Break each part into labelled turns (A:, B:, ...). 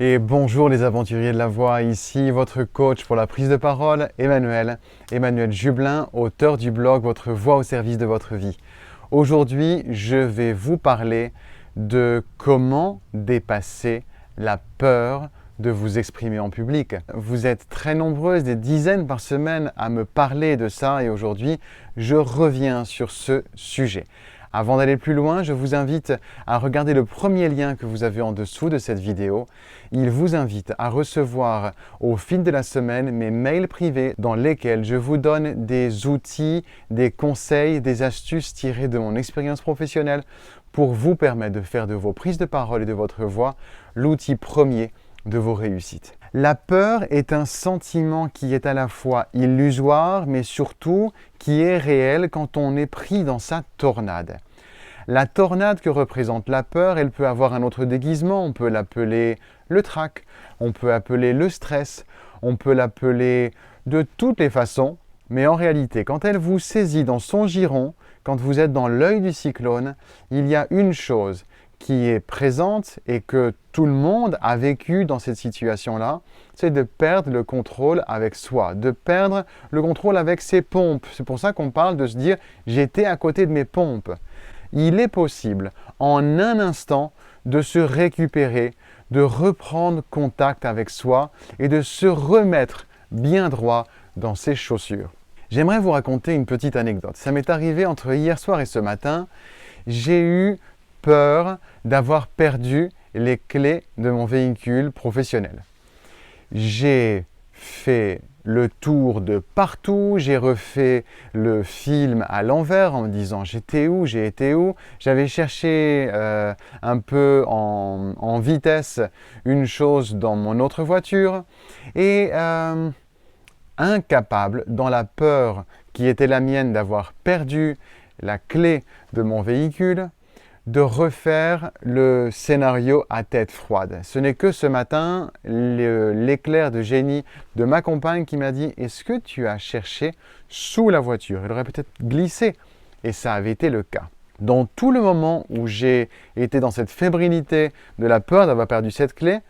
A: Et bonjour les aventuriers de la voix, ici votre coach pour la prise de parole, Emmanuel Jublin, auteur du blog Votre voix au service de votre vie. Aujourd'hui, je vais vous parler de comment dépasser la peur de vous exprimer en public. Vous êtes très nombreuses, des dizaines par semaine à me parler de ça et aujourd'hui, je reviens sur ce sujet. Avant d'aller plus loin, je vous invite à regarder le premier lien que vous avez en dessous de cette vidéo. Il vous invite à recevoir au fil de la semaine mes mails privés dans lesquels je vous donne des outils, des conseils, des astuces tirées de mon expérience professionnelle pour vous permettre de faire de vos prises de parole et de votre voix l'outil premier de vos réussites. La peur est un sentiment qui est à la fois illusoire, mais surtout qui est réel quand on est pris dans sa tornade. La tornade que représente la peur, elle peut avoir un autre déguisement. On peut l'appeler le trac, on peut appeler le stress, on peut l'appeler de toutes les façons. Mais en réalité, quand elle vous saisit dans son giron, quand vous êtes dans l'œil du cyclone, il y a une chose qui est présente et que tout le monde a vécu dans cette situation-là, c'est de perdre le contrôle avec soi, de perdre le contrôle avec ses pompes. C'est pour ça qu'on parle de se dire « j'étais à côté de mes pompes ». Il est possible en un instant de se récupérer, de reprendre contact avec soi et de se remettre bien droit dans ses chaussures. J'aimerais vous raconter une petite anecdote. Ça m'est arrivé entre hier soir et ce matin. J'ai eu peur d'avoir perdu les clés de mon véhicule professionnel. J'ai fait le tour de partout, j'ai refait le film à l'envers en me disant j'étais où, j'ai été où. J'avais cherché un peu en vitesse une chose dans mon autre voiture et incapable, dans la peur qui était la mienne d'avoir perdu la clé de mon véhicule, de refaire le scénario à tête froide. Ce n'est que ce matin, l'éclair de génie de ma compagne qui m'a dit « Est-ce que tu as cherché sous la voiture ?» Il aurait peut-être glissé. Et ça avait été le cas. Dans tout le moment où j'ai été dans cette fébrilité de la peur d'avoir perdu cette clé,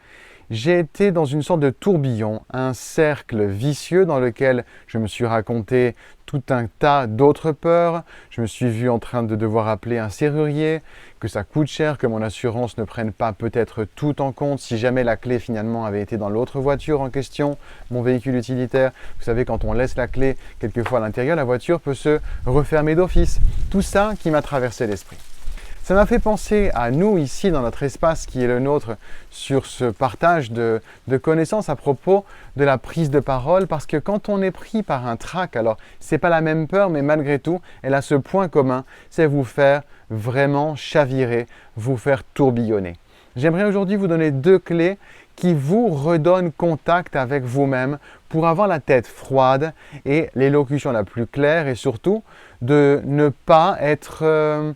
A: j'ai été dans une sorte de tourbillon, un cercle vicieux dans lequel je me suis raconté tout un tas d'autres peurs. Je me suis vu en train de devoir appeler un serrurier, que ça coûte cher, que mon assurance ne prenne pas peut-être tout en compte si jamais la clé finalement avait été dans l'autre voiture en question, mon véhicule utilitaire. Vous savez, quand on laisse la clé quelquefois à l'intérieur, la voiture peut se refermer d'office. Tout ça qui m'a traversé l'esprit. Ça m'a fait penser à nous ici dans notre espace qui est le nôtre sur ce partage de connaissances à propos de la prise de parole parce que quand on est pris par un trac, alors c'est pas la même peur mais malgré tout elle a ce point commun, c'est vous faire vraiment chavirer, vous faire tourbillonner. J'aimerais aujourd'hui vous donner deux clés qui vous redonnent contact avec vous-même pour avoir la tête froide et l'élocution la plus claire et surtout de ne pas être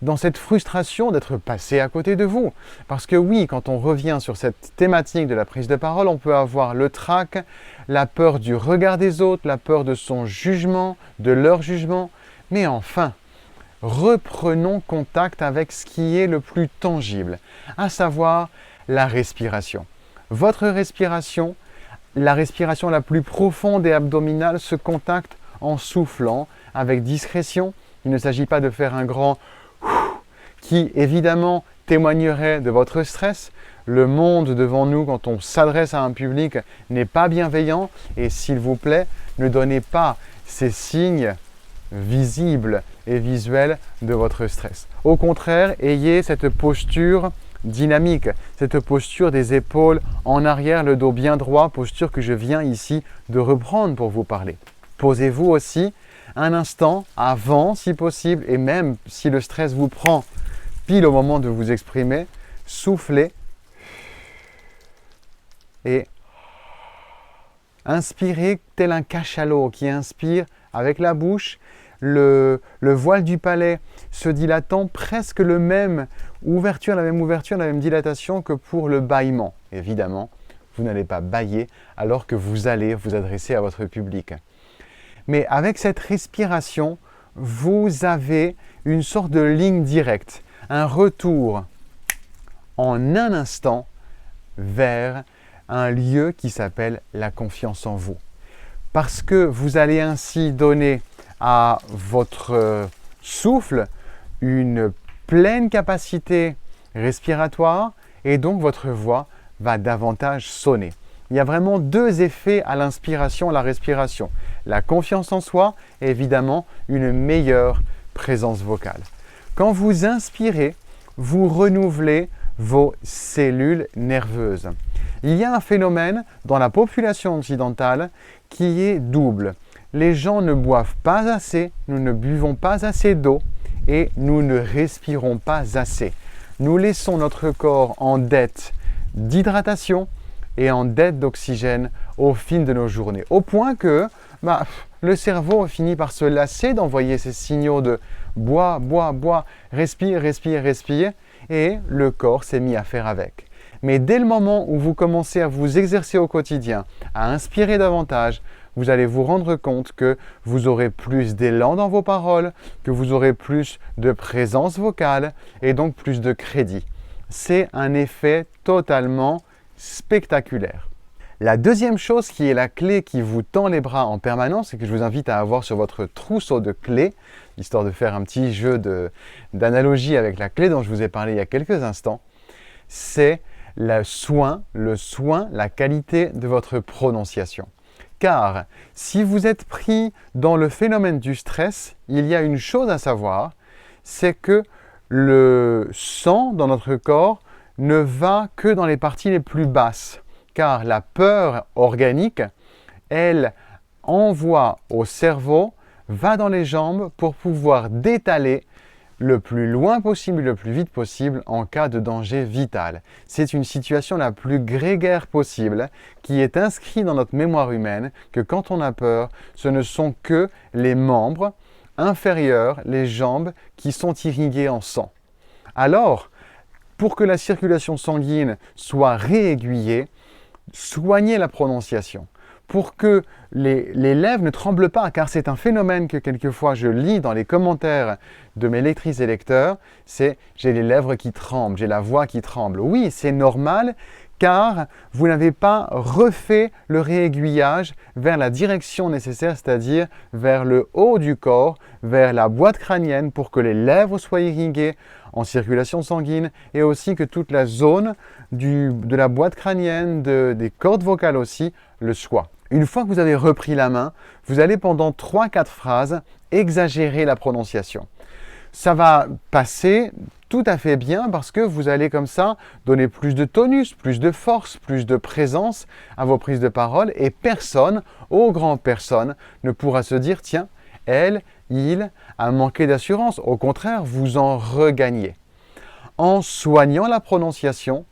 A: dans cette frustration d'être passé à côté de vous. Parce que oui, quand on revient sur cette thématique de la prise de parole, on peut avoir le trac, la peur du regard des autres, la peur de son jugement, de leur jugement. Mais enfin, reprenons contact avec ce qui est le plus tangible, à savoir la respiration. Votre respiration, la respiration la plus profonde et abdominale se contacte en soufflant avec discrétion. Il ne s'agit pas de faire un grand qui évidemment témoignerait de votre stress. Le monde devant nous, quand on s'adresse à un public, n'est pas bienveillant et s'il vous plaît, ne donnez pas ces signes visibles et visuels de votre stress. Au contraire, ayez cette posture dynamique, cette posture des épaules en arrière, le dos bien droit, posture que je viens ici de reprendre pour vous parler. Posez-vous aussi un instant avant, si possible, et même si le stress vous prend pile au moment de vous exprimer, soufflez et inspirez tel un cachalot qui inspire avec la bouche, le voile du palais se dilatant presque la même ouverture, la même dilatation que pour le bâillement. Évidemment, vous n'allez pas bâiller alors que vous allez vous adresser à votre public. Mais avec cette respiration, vous avez une sorte de ligne directe, un retour en un instant vers un lieu qui s'appelle la confiance en vous. Parce que vous allez ainsi donner à votre souffle une pleine capacité respiratoire et donc votre voix va davantage sonner. Il y a vraiment deux effets à l'inspiration et à la respiration. La confiance en soi et évidemment une meilleure présence vocale. Quand vous inspirez, vous renouvelez vos cellules nerveuses. Il y a un phénomène dans la population occidentale qui est double. Les gens ne boivent pas assez, nous ne buvons pas assez d'eau et nous ne respirons pas assez. Nous laissons notre corps en dette d'hydratation et en dette d'oxygène au fil de nos journées. Au point que le cerveau finit par se lasser d'envoyer ces signaux de bois, bois, bois, respire, respire, respire, et le corps s'est mis à faire avec. Mais dès le moment où vous commencez à vous exercer au quotidien, à inspirer davantage, vous allez vous rendre compte que vous aurez plus d'élan dans vos paroles, que vous aurez plus de présence vocale et donc plus de crédit. C'est un effet totalement spectaculaire. La deuxième chose qui est la clé qui vous tend les bras en permanence et que je vous invite à avoir sur votre trousseau de clés, histoire de faire un petit jeu d'analogie avec la clé dont je vous ai parlé il y a quelques instants, c'est le soin, la qualité de votre prononciation. Car si vous êtes pris dans le phénomène du stress, il y a une chose à savoir, c'est que le sang dans notre corps ne va que dans les parties les plus basses. Car la peur organique, elle envoie au cerveau, va dans les jambes pour pouvoir détaler le plus loin possible, le plus vite possible en cas de danger vital. C'est une situation la plus grégaire possible qui est inscrite dans notre mémoire humaine que quand on a peur, ce ne sont que les membres inférieurs, les jambes, qui sont irrigués en sang. Alors, pour que la circulation sanguine soit réaiguillée, soignez la prononciation. Pour que les lèvres ne tremblent pas, car c'est un phénomène que quelquefois je lis dans les commentaires de mes lectrices et lecteurs, c'est « j'ai les lèvres qui tremblent, j'ai la voix qui tremble ». Oui, c'est normal, car vous n'avez pas refait le réaiguillage vers la direction nécessaire, c'est-à-dire vers le haut du corps, vers la boîte crânienne pour que les lèvres soient irriguées en circulation sanguine et aussi que toute la zone de la boîte crânienne, des cordes vocales aussi, le soit. Une fois que vous avez repris la main, vous allez pendant 3-4 phrases exagérer la prononciation. Ça va passer tout à fait bien parce que vous allez comme ça donner plus de tonus, plus de force, plus de présence à vos prises de parole et personne, au grand personne, ne pourra se dire « tiens, elle, il a manqué d'assurance ». Au contraire, vous en regagnez. En soignant la prononciation,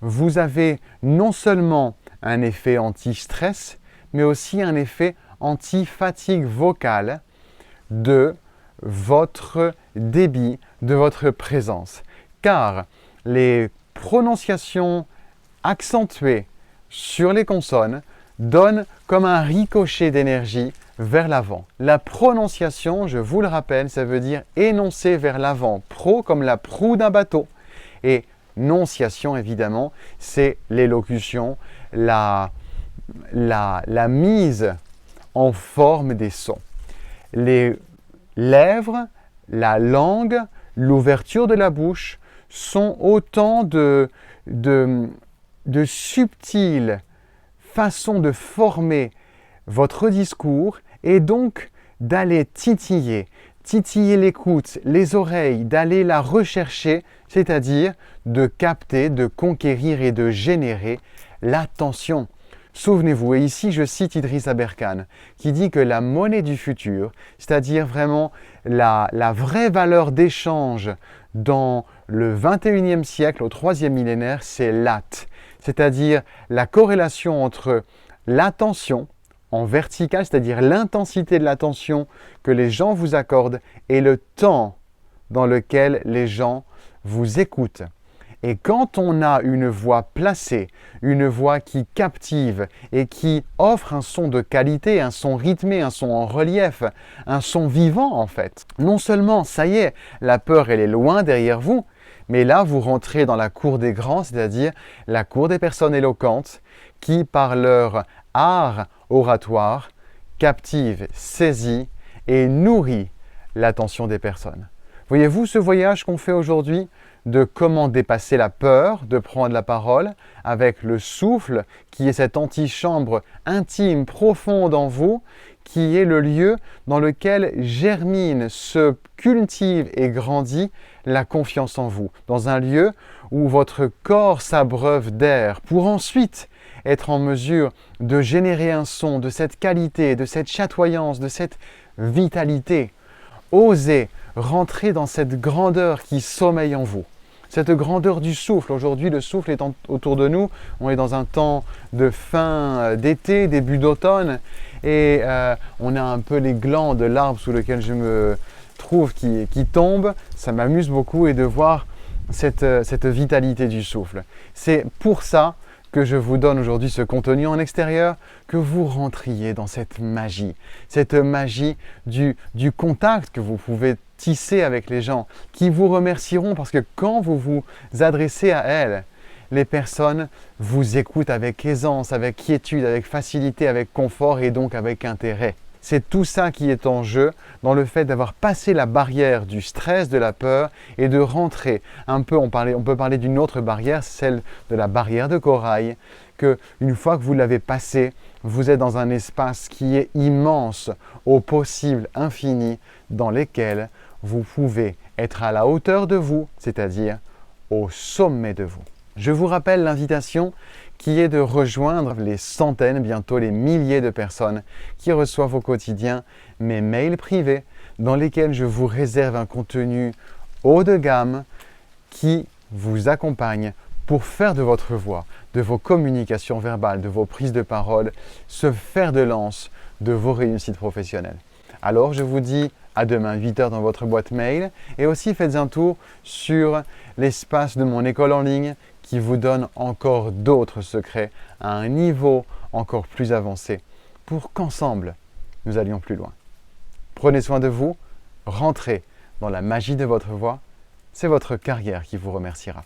A: vous avez non seulement un effet anti-stress, mais aussi un effet anti-fatigue vocale de votre débit, de votre présence. Car les prononciations accentuées sur les consonnes donnent comme un ricochet d'énergie vers l'avant. La prononciation, je vous le rappelle, ça veut dire énoncer vers l'avant, pro comme la proue d'un bateau. Et nonciation, évidemment, c'est l'élocution, la mise en forme des sons. Les lèvres, la langue, l'ouverture de la bouche sont autant de subtiles façons de former votre discours et donc d'aller titiller l'écoute, les oreilles, d'aller la rechercher, c'est-à-dire de capter, de conquérir et de générer l'attention. Souvenez-vous, et ici je cite Idriss Aberkane, qui dit que la monnaie du futur, c'est-à-dire vraiment la vraie valeur d'échange dans le 21e siècle, au 3e millénaire, c'est l'at, c'est-à-dire la corrélation entre l'attention en vertical, c'est-à-dire l'intensité de l'attention que les gens vous accordent et le temps dans lequel les gens vous écoutent. Et quand on a une voix placée, une voix qui captive et qui offre un son de qualité, un son rythmé, un son en relief, un son vivant en fait, non seulement, ça y est, la peur elle est loin derrière vous, Mais là, vous rentrez dans la cour des grands, c'est-à-dire la cour des personnes éloquentes qui, par leur art oratoire, captive, saisit et nourrit l'attention des personnes. Voyez-vous ce voyage qu'on fait aujourd'hui de comment dépasser la peur de prendre la parole avec le souffle qui est cette antichambre intime, profonde en vous, qui est le lieu dans lequel germine, se cultive et grandit la confiance en vous, dans un lieu où votre corps s'abreuve d'air pour ensuite être en mesure de générer un son de cette qualité, de cette chatoyance, de cette vitalité. Osez rentrer dans cette grandeur qui sommeille en vous. Cette grandeur du souffle. Aujourd'hui, le souffle est autour de nous. On est dans un temps de fin d'été, début d'automne. Et on a un peu les glands de l'arbre sous lequel je me trouve qui tombent. Ça m'amuse beaucoup et de voir cette vitalité du souffle. C'est pour ça que je vous donne aujourd'hui ce contenu en extérieur, que vous rentriez dans cette magie du contact que vous pouvez tisser avec les gens, qui vous remercieront parce que quand vous vous adressez à elles, les personnes vous écoutent avec aisance, avec quiétude, avec facilité, avec confort et donc avec intérêt. C'est tout ça qui est en jeu dans le fait d'avoir passé la barrière du stress, de la peur et de rentrer un peu, on peut parler d'une autre barrière, celle de la barrière de corail, que une fois que vous l'avez passée, vous êtes dans un espace qui est immense, au possible infini, dans lequel vous pouvez être à la hauteur de vous, c'est-à-dire au sommet de vous. Je vous rappelle l'invitation qui est de rejoindre les centaines, bientôt les milliers de personnes qui reçoivent au quotidien mes mails privés dans lesquels je vous réserve un contenu haut de gamme qui vous accompagne pour faire de votre voix, de vos communications verbales, de vos prises de parole, ce fer de lance de vos réussites professionnelles. Alors je vous dis à demain 8h dans votre boîte mail et aussi faites un tour sur l'espace de mon école en ligne qui vous donne encore d'autres secrets à un niveau encore plus avancé pour qu'ensemble, nous allions plus loin. Prenez soin de vous, rentrez dans la magie de votre voix, c'est votre carrière qui vous remerciera.